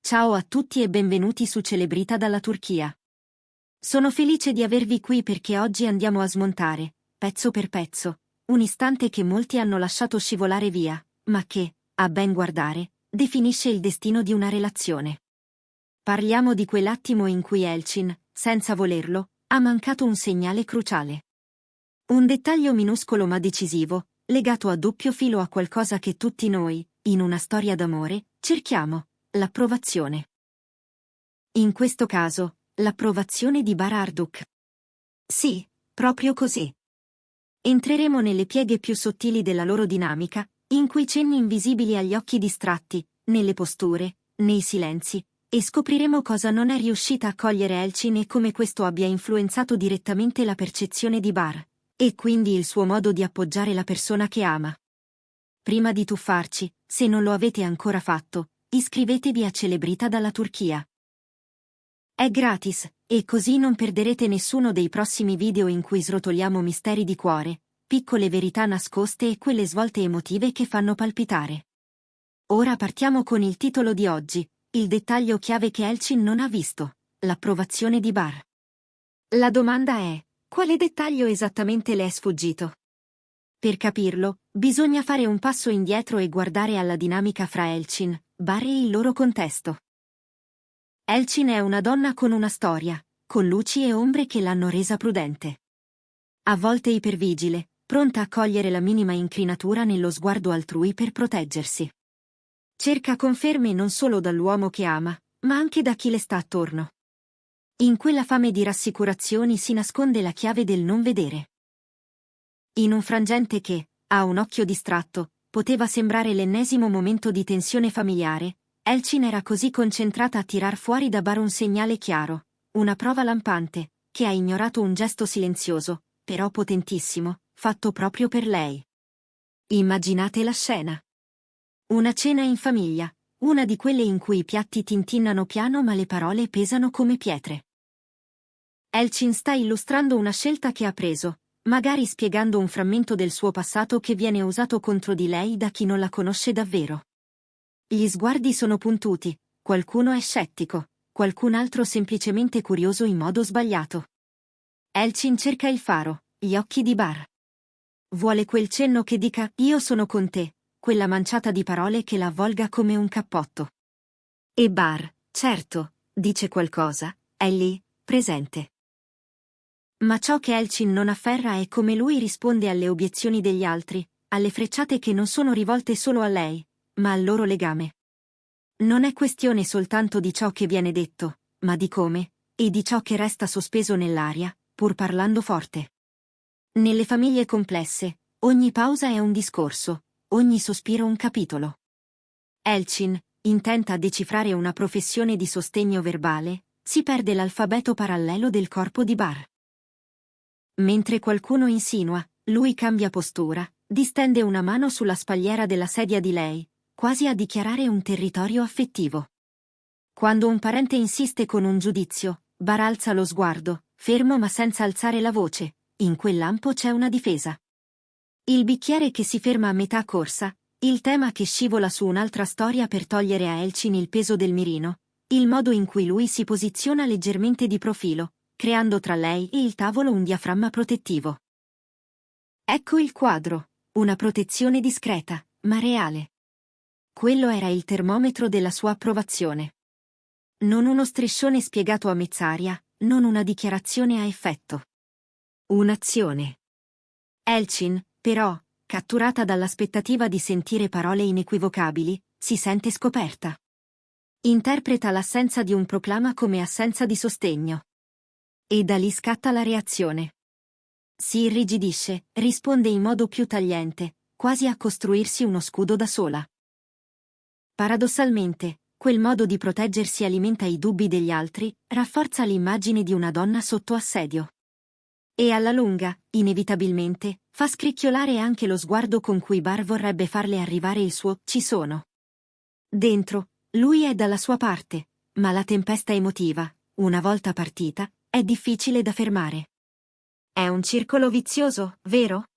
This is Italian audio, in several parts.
Ciao a tutti e benvenuti su Celebrita dalla Turchia. Sono felice di avervi qui perché oggi andiamo a smontare, pezzo per pezzo, un istante che molti hanno lasciato scivolare via, ma che, a ben guardare, definisce il destino di una relazione. Parliamo di quell'attimo in cui Elçin, senza volerlo, ha mancato un segnale cruciale. Un dettaglio minuscolo ma decisivo, legato a doppio filo a qualcosa che tutti noi, in una storia d'amore, cerchiamo: l'approvazione. In questo caso, l'approvazione di Bahar Arduk. Sì, proprio così. Entreremo nelle pieghe più sottili della loro dinamica, in quei cenni invisibili agli occhi distratti, nelle posture, nei silenzi, e scopriremo cosa non è riuscita a cogliere Elçin e come questo abbia influenzato direttamente la percezione di Bahar, e quindi il suo modo di appoggiare la persona che ama. Prima di tuffarci, se non lo avete ancora fatto, iscrivetevi a Celebrita dalla Turchia. È gratis, e così non perderete nessuno dei prossimi video in cui srotoliamo misteri di cuore, piccole verità nascoste e quelle svolte emotive che fanno palpitare. Ora partiamo con il titolo di oggi, il dettaglio chiave che Elçin non ha visto: l'approvazione di Bahar. La domanda è: quale dettaglio esattamente le è sfuggito? Per capirlo, bisogna fare un passo indietro e guardare alla dinamica fra Elçin, Bahar e il loro contesto. Elçin è una donna con una storia, con luci e ombre che l'hanno resa prudente. A volte ipervigile, pronta a cogliere la minima incrinatura nello sguardo altrui per proteggersi. Cerca conferme non solo dall'uomo che ama, ma anche da chi le sta attorno. In quella fame di rassicurazioni si nasconde la chiave del non vedere. In un frangente che, a un occhio distratto, poteva sembrare l'ennesimo momento di tensione familiare, Elçin era così concentrata a tirar fuori da Bahar un segnale chiaro, una prova lampante, che ha ignorato un gesto silenzioso, però potentissimo, fatto proprio per lei. Immaginate la scena. Una cena in famiglia, una di quelle in cui i piatti tintinnano piano ma le parole pesano come pietre. Elçin sta illustrando una scelta che ha preso, magari spiegando un frammento del suo passato che viene usato contro di lei da chi non la conosce davvero. Gli sguardi sono puntuti, qualcuno è scettico, qualcun altro semplicemente curioso in modo sbagliato. Elçin cerca il faro, gli occhi di Bahar. Vuole quel cenno che dica «io sono con te», quella manciata di parole che la avvolga come un cappotto. E Bahar, certo, dice qualcosa, è lì, presente. Ma ciò che Elçin non afferra è come lui risponde alle obiezioni degli altri, alle frecciate che non sono rivolte solo a lei, ma al loro legame. Non è questione soltanto di ciò che viene detto, ma di come, e di ciò che resta sospeso nell'aria, pur parlando forte. Nelle famiglie complesse, ogni pausa è un discorso, ogni sospiro un capitolo. Elçin, intenta a decifrare una professione di sostegno verbale, si perde l'alfabeto parallelo del corpo di Bahar. Mentre qualcuno insinua, lui cambia postura, distende una mano sulla spalliera della sedia di lei, quasi a dichiarare un territorio affettivo. Quando un parente insiste con un giudizio, Bahar alza lo sguardo, fermo ma senza alzare la voce. In quel lampo c'è una difesa. Il bicchiere che si ferma a metà corsa, il tema che scivola su un'altra storia per togliere a Elçin il peso del mirino, il modo in cui lui si posiziona leggermente di profilo, creando tra lei e il tavolo un diaframma protettivo. Ecco il quadro, una protezione discreta, ma reale. Quello era il termometro della sua approvazione. Non uno striscione spiegato a mezz'aria, non una dichiarazione a effetto. Un'azione. Elçin, però, catturata dall'aspettativa di sentire parole inequivocabili, si sente scoperta. Interpreta l'assenza di un proclama come assenza di sostegno. E da lì scatta la reazione. Si irrigidisce, risponde in modo più tagliente, quasi a costruirsi uno scudo da sola. Paradossalmente, quel modo di proteggersi alimenta i dubbi degli altri, rafforza l'immagine di una donna sotto assedio. E alla lunga, inevitabilmente, fa scricchiolare anche lo sguardo con cui Bahar vorrebbe farle arrivare il suo «ci sono». Dentro, lui è dalla sua parte, ma la tempesta emotiva, una volta partita, è difficile da fermare. È un circolo vizioso, vero?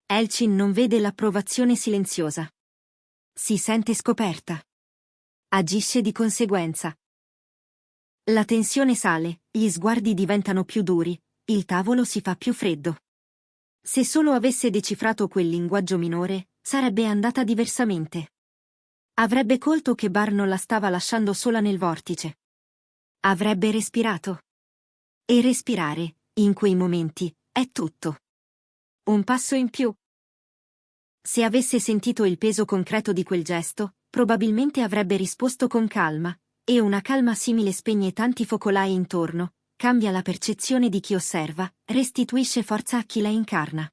Elçin non vede l'approvazione silenziosa. Si sente scoperta. Agisce di conseguenza. La tensione sale, gli sguardi diventano più duri, il tavolo si fa più freddo. Se solo avesse decifrato quel linguaggio minore, sarebbe andata diversamente. Avrebbe colto che Bar non la stava lasciando sola nel vortice. Avrebbe respirato. E respirare, in quei momenti, è tutto. Un passo in più. Se avesse sentito il peso concreto di quel gesto, probabilmente avrebbe risposto con calma, e una calma simile spegne tanti focolai intorno, cambia la percezione di chi osserva, restituisce forza a chi la incarna.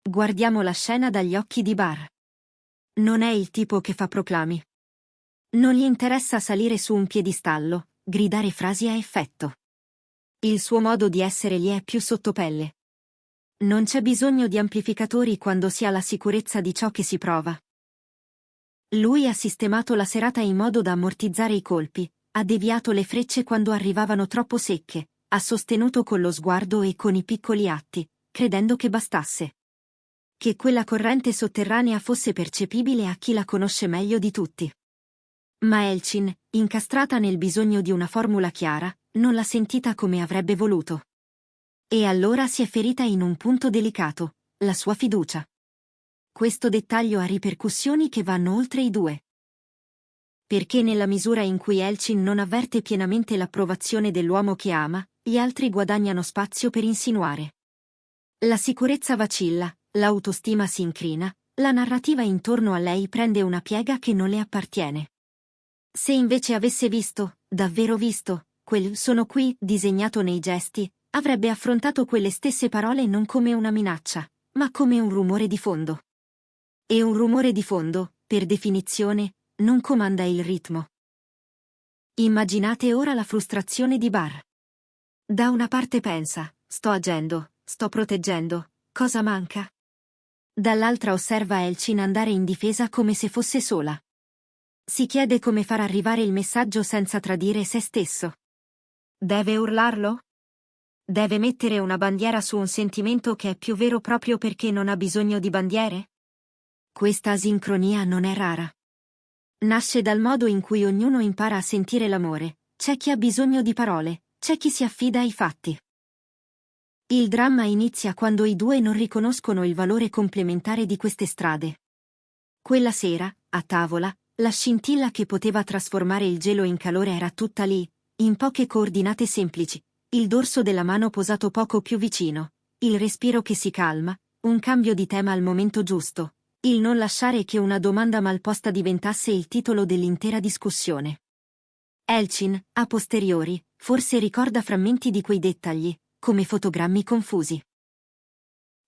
Guardiamo la scena dagli occhi di Bar. Non è il tipo che fa proclami. Non gli interessa salire su un piedistallo, gridare frasi a effetto. Il suo modo di essere gli è più sottopelle. Non c'è bisogno di amplificatori quando si ha la sicurezza di ciò che si prova. Lui ha sistemato la serata in modo da ammortizzare i colpi, ha deviato le frecce quando arrivavano troppo secche, ha sostenuto con lo sguardo e con i piccoli atti, credendo che bastasse. Che quella corrente sotterranea fosse percepibile a chi la conosce meglio di tutti. Ma Elchin, incastrata nel bisogno di una formula chiara, non l'ha sentita come avrebbe voluto. E allora si è ferita in un punto delicato, la sua fiducia. Questo dettaglio ha ripercussioni che vanno oltre i due. Perché nella misura in cui Elchin non avverte pienamente l'approvazione dell'uomo che ama, gli altri guadagnano spazio per insinuare. La sicurezza vacilla, l'autostima si incrina, la narrativa intorno a lei prende una piega che non le appartiene. Se invece avesse visto, davvero visto, quel "sono qui" disegnato nei gesti, avrebbe affrontato quelle stesse parole non come una minaccia, ma come un rumore di fondo. E un rumore di fondo, per definizione, non comanda il ritmo. Immaginate ora la frustrazione di Bar. Da una parte pensa, sto agendo, sto proteggendo, cosa manca? Dall'altra osserva Elchin andare in difesa come se fosse sola. Si chiede come far arrivare il messaggio senza tradire se stesso. Deve urlarlo? Deve mettere una bandiera su un sentimento che è più vero proprio perché non ha bisogno di bandiere? Questa asincronia non è rara. Nasce dal modo in cui ognuno impara a sentire l'amore, c'è chi ha bisogno di parole, c'è chi si affida ai fatti. Il dramma inizia quando i due non riconoscono il valore complementare di queste strade. Quella sera, a tavola, la scintilla che poteva trasformare il gelo in calore era tutta lì, in poche coordinate semplici. Il dorso della mano posato poco più vicino, il respiro che si calma, un cambio di tema al momento giusto, il non lasciare che una domanda mal posta diventasse il titolo dell'intera discussione. Elchin, a posteriori, forse ricorda frammenti di quei dettagli, come fotogrammi confusi.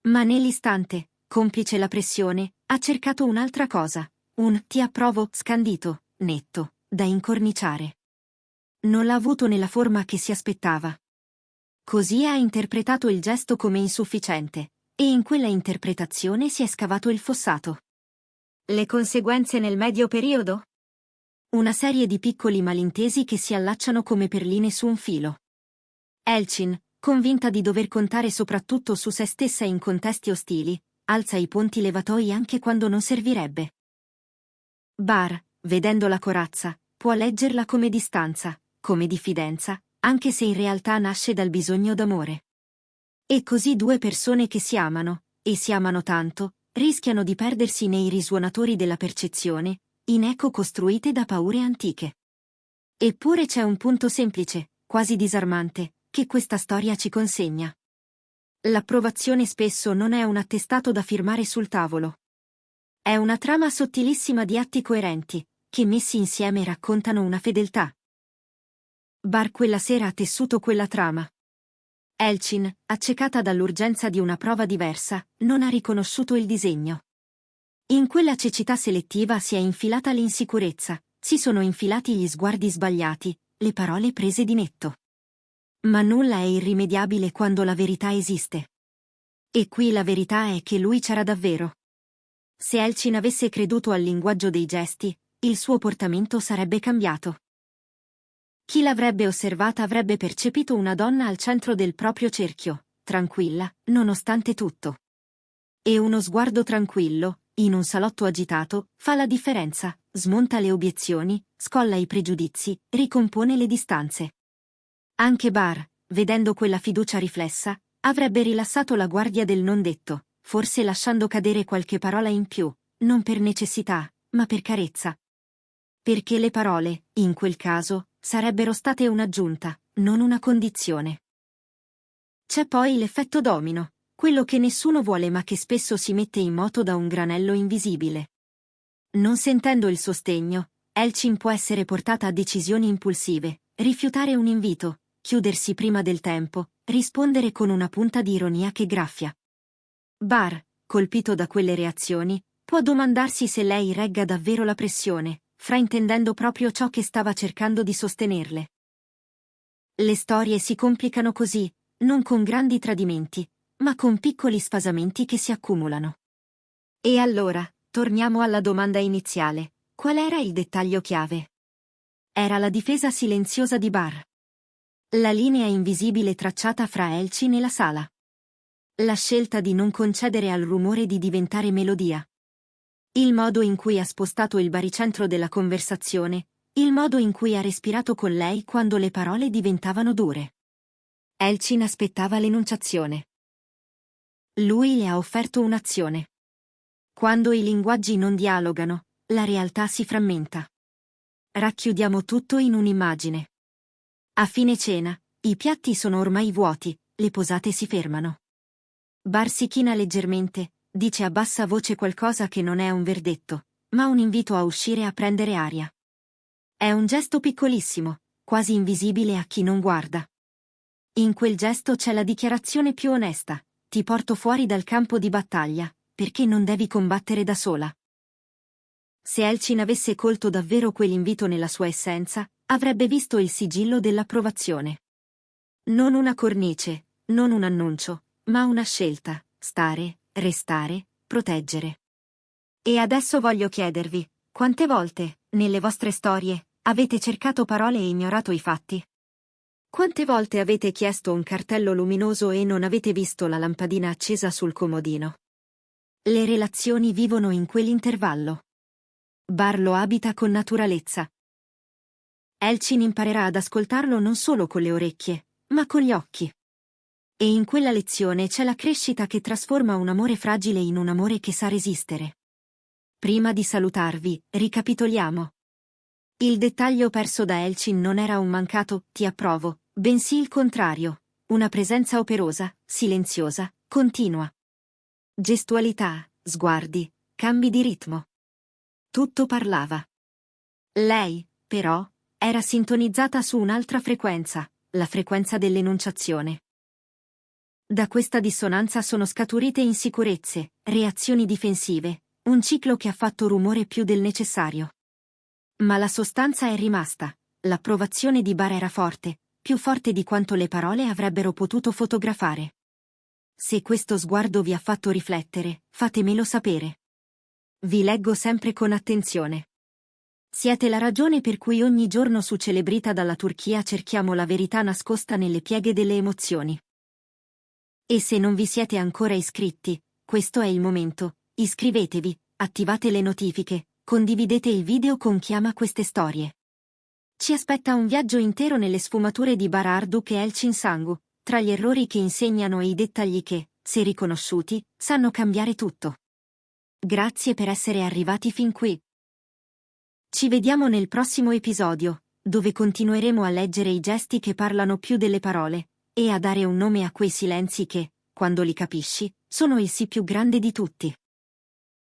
Ma nell'istante, complice la pressione, ha cercato un'altra cosa, un "ti approvo" scandito, netto, da incorniciare. Non l'ha avuto nella forma che si aspettava. Così ha interpretato il gesto come insufficiente, e in quella interpretazione si è scavato il fossato. Le conseguenze nel medio periodo? Una serie di piccoli malintesi che si allacciano come perline su un filo. Elchin, convinta di dover contare soprattutto su se stessa in contesti ostili, alza i ponti levatoi anche quando non servirebbe. Bar, vedendo la corazza, può leggerla come distanza, come diffidenza, anche se in realtà nasce dal bisogno d'amore. E così due persone che si amano, e si amano tanto, rischiano di perdersi nei risuonatori della percezione, in eco costruite da paure antiche. Eppure c'è un punto semplice, quasi disarmante, che questa storia ci consegna. L'approvazione spesso non è un attestato da firmare sul tavolo. È una trama sottilissima di atti coerenti, che messi insieme raccontano una fedeltà. Bar quella sera ha tessuto quella trama. Elchin, accecata dall'urgenza di una prova diversa, non ha riconosciuto il disegno. In quella cecità selettiva si è infilata l'insicurezza, si sono infilati gli sguardi sbagliati, le parole prese di netto. Ma nulla è irrimediabile quando la verità esiste. E qui la verità è che lui c'era davvero. Se Elchin avesse creduto al linguaggio dei gesti, il suo portamento sarebbe cambiato. Chi l'avrebbe osservata avrebbe percepito una donna al centro del proprio cerchio, tranquilla, nonostante tutto. E uno sguardo tranquillo, in un salotto agitato, fa la differenza, smonta le obiezioni, scolla i pregiudizi, ricompone le distanze. Anche Bar, vedendo quella fiducia riflessa, avrebbe rilassato la guardia del non detto, forse lasciando cadere qualche parola in più, non per necessità, ma per carezza. Perché le parole, in quel caso, sarebbero state un'aggiunta, non una condizione. C'è poi l'effetto domino, quello che nessuno vuole ma che spesso si mette in moto da un granello invisibile. Non sentendo il sostegno, Elchin può essere portata a decisioni impulsive, rifiutare un invito, chiudersi prima del tempo, rispondere con una punta di ironia che graffia. Bar, colpito da quelle reazioni, può domandarsi se lei regga davvero la pressione, fraintendendo proprio ciò che stava cercando di sostenerle. Le storie si complicano così, non con grandi tradimenti, ma con piccoli sfasamenti che si accumulano. E allora, torniamo alla domanda iniziale: qual era il dettaglio chiave? Era la difesa silenziosa di Bar. La linea invisibile tracciata fra Elchin e la sala. La scelta di non concedere al rumore di diventare melodia. Il modo in cui ha spostato il baricentro della conversazione, il modo in cui ha respirato con lei quando le parole diventavano dure. Elchin aspettava l'enunciazione. Lui le ha offerto un'azione. Quando i linguaggi non dialogano, la realtà si frammenta. Racchiudiamo tutto in un'immagine. A fine cena, i piatti sono ormai vuoti, le posate si fermano. Bar si china leggermente, dice a bassa voce qualcosa che non è un verdetto, ma un invito a uscire a prendere aria. È un gesto piccolissimo, quasi invisibile a chi non guarda. In quel gesto c'è la dichiarazione più onesta: ti porto fuori dal campo di battaglia, perché non devi combattere da sola. Se Elchin avesse colto davvero quell'invito nella sua essenza, avrebbe visto il sigillo dell'approvazione. Non una cornice, non un annuncio, ma una scelta: stare, restare, proteggere. E adesso voglio chiedervi, quante volte, nelle vostre storie, avete cercato parole e ignorato i fatti? Quante volte avete chiesto un cartello luminoso e non avete visto la lampadina accesa sul comodino? Le relazioni vivono in quell'intervallo. Bar lo abita con naturalezza. Elchin imparerà ad ascoltarlo non solo con le orecchie, ma con gli occhi. E in quella lezione c'è la crescita che trasforma un amore fragile in un amore che sa resistere. Prima di salutarvi, ricapitoliamo. Il dettaglio perso da Elchin non era un mancato "ti approvo", bensì il contrario, una presenza operosa, silenziosa, continua. Gestualità, sguardi, cambi di ritmo. Tutto parlava. Lei, però, era sintonizzata su un'altra frequenza, la frequenza dell'enunciazione. Da questa dissonanza sono scaturite insicurezze, reazioni difensive, un ciclo che ha fatto rumore più del necessario. Ma la sostanza è rimasta, l'approvazione di Bar era forte, più forte di quanto le parole avrebbero potuto fotografare. Se questo sguardo vi ha fatto riflettere, fatemelo sapere. Vi leggo sempre con attenzione. Siete la ragione per cui ogni giorno su Celebrita dalla Turchia cerchiamo la verità nascosta nelle pieghe delle emozioni. E se non vi siete ancora iscritti, questo è il momento: iscrivetevi, attivate le notifiche, condividete il video con chi ama queste storie. Ci aspetta un viaggio intero nelle sfumature di Bar Arduk e Elchin Sangu, tra gli errori che insegnano e i dettagli che, se riconosciuti, sanno cambiare tutto. Grazie per essere arrivati fin qui. Ci vediamo nel prossimo episodio, dove continueremo a leggere i gesti che parlano più delle parole, e a dare un nome a quei silenzi che, quando li capisci, sono il sì più grande di tutti.